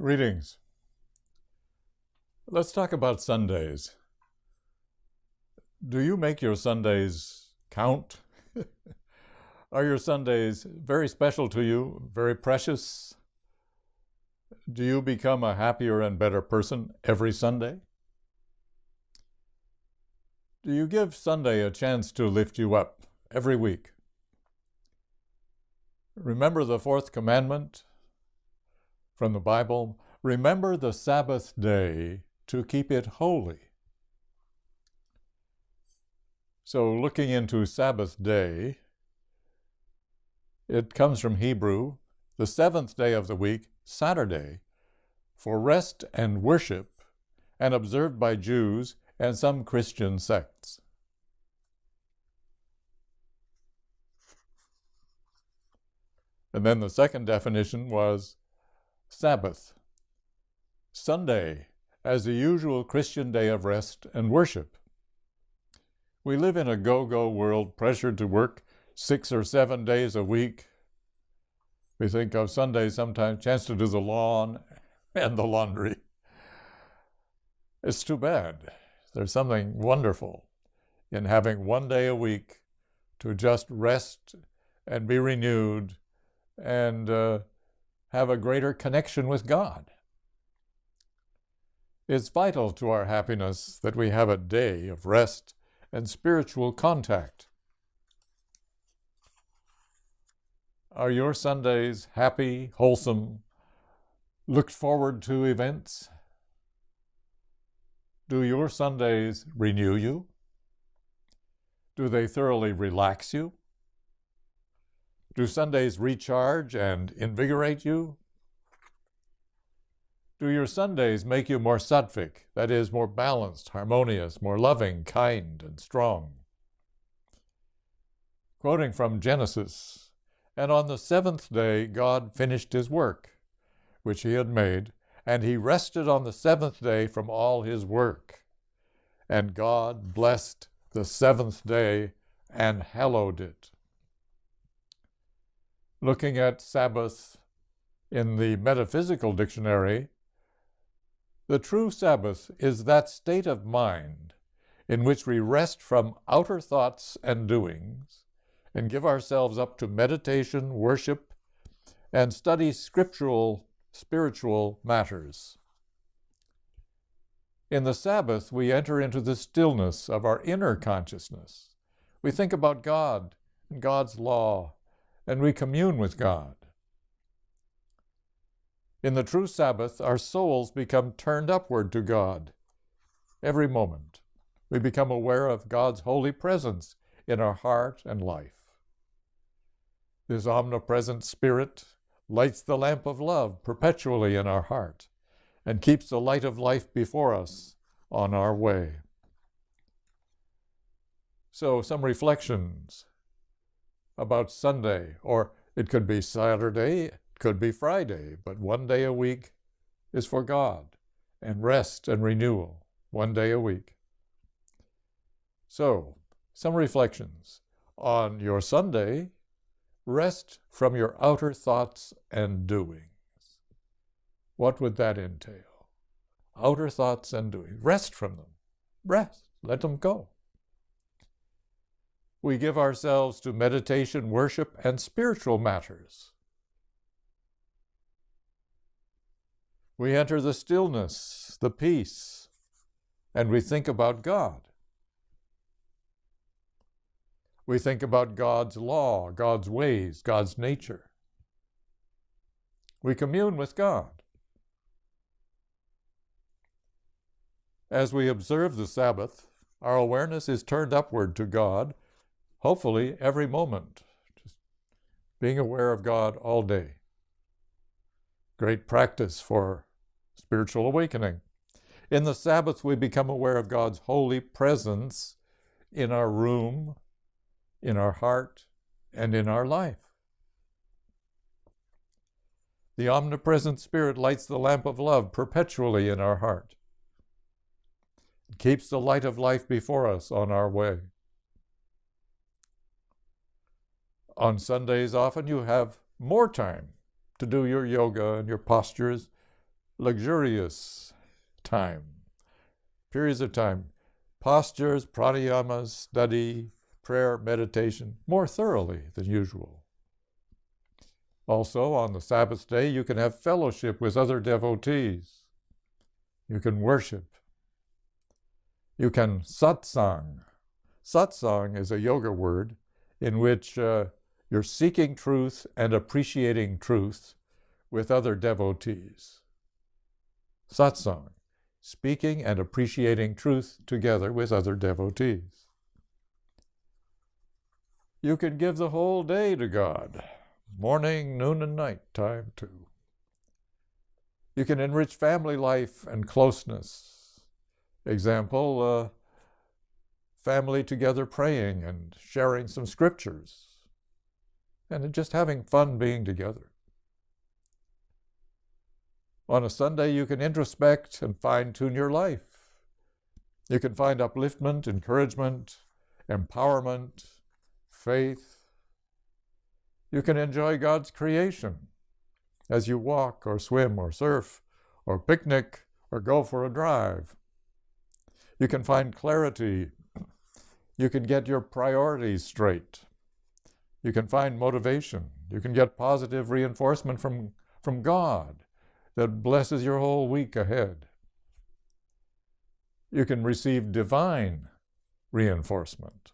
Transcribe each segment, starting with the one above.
Greetings. Let's talk about Sundays. Do you make your Sundays count? Are your Sundays very special to you, very precious? Do you become a happier and better person every Sunday? Do you give Sunday a chance to lift you up every week? Remember the Fourth Commandment from the Bible? Remember the Sabbath day to keep it holy. So looking into Sabbath day, it comes from Hebrew, the seventh day of the week, Saturday, for rest and worship, and observed by Jews and some Christian sects. And then the second definition was Sabbath, Sunday, as the usual Christian day of rest and worship. We live in a go-go world, pressured to work 6 or 7 days a week. We think of Sunday sometimes, chance to do the lawn and the laundry. It's too bad. There's something wonderful in having 1 day a week to just rest and be renewed and have a greater connection with God. It's vital to our happiness that we have a day of rest and spiritual contact. Are your Sundays happy, wholesome, looked forward to events? Do your Sundays renew you? Do they thoroughly relax you? Do Sundays recharge and invigorate you? Do your Sundays make you more sattvic, that is, more balanced, harmonious, more loving, kind, and strong? Quoting from Genesis, "And on the seventh day God finished his work, which he had made, and he rested on the seventh day from all his work. And God blessed the seventh day and hallowed it." Looking at Sabbath in the Metaphysical Dictionary, the true Sabbath is that state of mind in which we rest from outer thoughts and doings and give ourselves up to meditation, worship, and study scriptural, spiritual matters. In the Sabbath, we enter into the stillness of our inner consciousness. We think about God and God's law, and we commune with God. In the true Sabbath, our souls become turned upward to God every moment. We become aware of God's holy presence in our heart and life. This omnipresent Spirit lights the lamp of love perpetually in our heart and keeps the light of life before us on our way. So, some reflections about Sunday, or it could be Saturday, it could be Friday, but 1 day a week is for God, and rest and renewal, 1 day a week. So, some reflections. On your Sunday, rest from your outer thoughts and doings. What would that entail? Outer thoughts and doings. Rest from them. Rest. Let them go. We give ourselves to meditation, worship, and spiritual matters. We enter the stillness, the peace, and we think about God. We think about God's law, God's ways, God's nature. We commune with God. As we observe the Sabbath, our awareness is turned upward to God, hopefully every moment, just being aware of God all day. Great practice for spiritual awakening. In the Sabbath, we become aware of God's holy presence in our room, in our heart, and in our life. The omnipresent Spirit lights the lamp of love perpetually in our heart. It keeps the light of life before us on our way. On Sundays, often you have more time to do your yoga and your postures luxurious time, periods of time, postures, pranayamas, study, prayer, meditation, more thoroughly than usual. Also, on the Sabbath day, you can have fellowship with other devotees. You can worship. You can satsang. Satsang is a yoga word in which you're seeking truth and appreciating truth with other devotees. Satsang, speaking and appreciating truth together with other devotees. You can give the whole day to God, morning, noon, and night time too. You can enrich family life and closeness. Example, family together praying and sharing some scriptures, and just having fun being together. On a Sunday, you can introspect and fine-tune your life. You can find upliftment, encouragement, empowerment, faith. You can enjoy God's creation as you walk or swim or surf or picnic or go for a drive. You can find clarity. You can get your priorities straight. You can find motivation. You can get positive reinforcement from God that blesses your whole week ahead. You can receive divine reinforcement.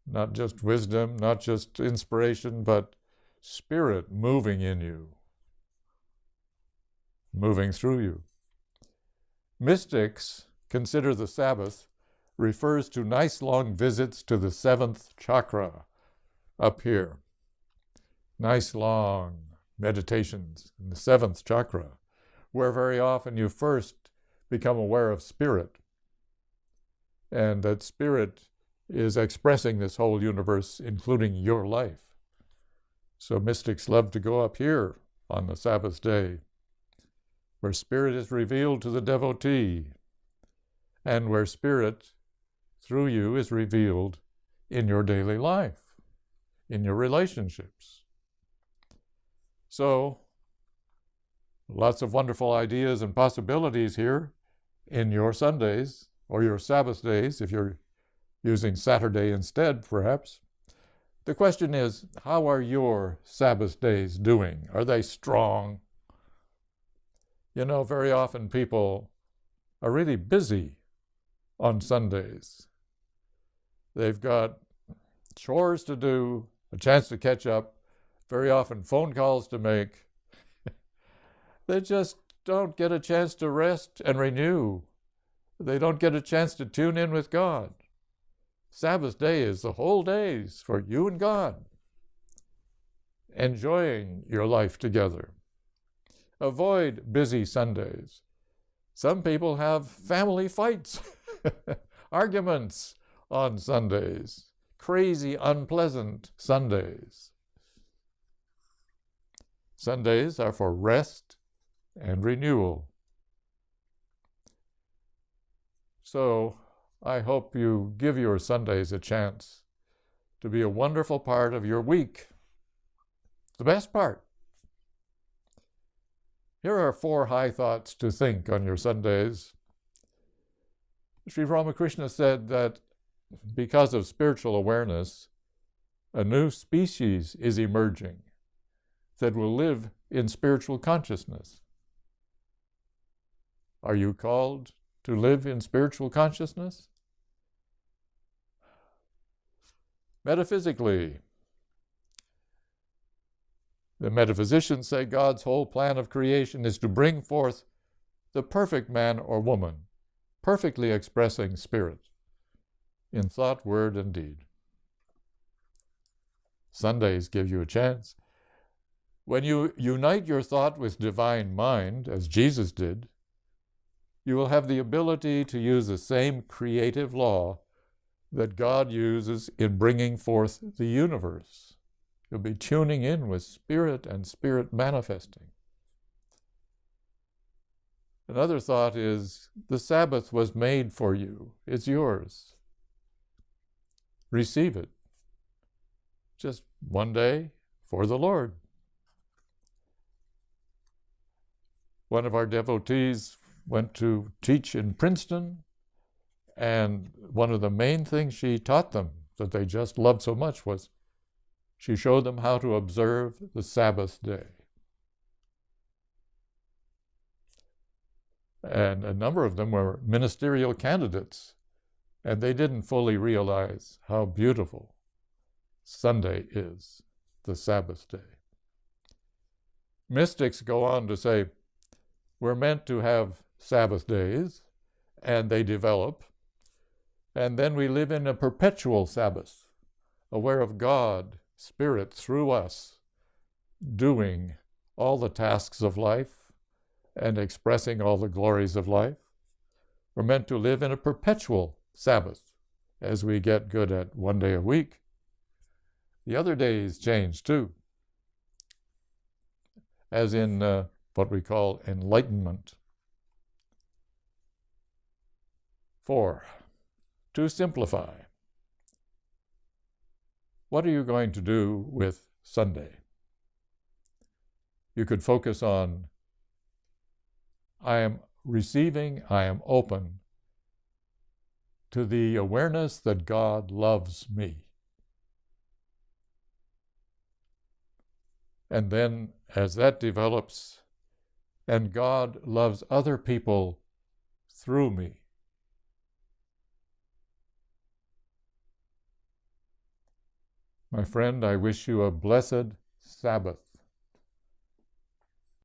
Not just wisdom, not just inspiration, but Spirit moving in you, moving through you. Mystics consider the Sabbath refers to nice long visits to the seventh chakra up here. Nice long meditations in the seventh chakra, where very often you first become aware of Spirit, and that Spirit is expressing this whole universe, including your life. So mystics love to go up here on the Sabbath day, where Spirit is revealed to the devotee, and where Spirit, through you, is revealed in your daily life, in your relationships. So, lots of wonderful ideas and possibilities here in your Sundays, or your Sabbath days, if you're using Saturday instead, perhaps. The question is, how are your Sabbath days doing? Are they strong? You know, very often people are really busy on Sundays. They've got chores to do, a chance to catch up, very often phone calls to make. They just don't get a chance to rest and renew. They don't get a chance to tune in with God. Sabbath day is the whole days for you and God, enjoying your life together. Avoid busy Sundays. Some people have family fights, arguments on Sundays, crazy, unpleasant Sundays. Sundays are for rest and renewal. So, I hope you give your Sundays a chance to be a wonderful part of your week. The best part. Here are 4 high thoughts to think on your Sundays. Sri Ramakrishna said that because of spiritual awareness, a new species is emerging that will live in spiritual consciousness. Are you called to live in spiritual consciousness? Metaphysically, the metaphysicians say God's whole plan of creation is to bring forth the perfect man or woman, perfectly expressing Spirit in thought, word, and deed. Sundays give you a chance. When you unite your thought with divine mind, as Jesus did, you will have the ability to use the same creative law that God uses in bringing forth the universe. You'll be tuning in with Spirit and Spirit manifesting. Another thought is, the Sabbath was made for you. It's yours. Receive it. Just one day for the Lord. One of our devotees went to teach in Princeton, and one of the main things she taught them that they just loved so much was she showed them how to observe the Sabbath day. And a number of them were ministerial candidates, and they didn't fully realize how beautiful Sunday is, the Sabbath day. Mystics go on to say, we're meant to have Sabbath days, and they develop, and then we live in a perpetual Sabbath, aware of God, Spirit, through us, doing all the tasks of life and expressing all the glories of life. We're meant to live in a perpetual Sabbath as we get good at one day a week. The other days change too, as in what we call enlightenment. 4, to simplify. What are you going to do with Sunday? You could focus on, I am receiving, I am open to the awareness that God loves me. And then as that develops, and God loves other people through me. My friend, I wish you a blessed Sabbath.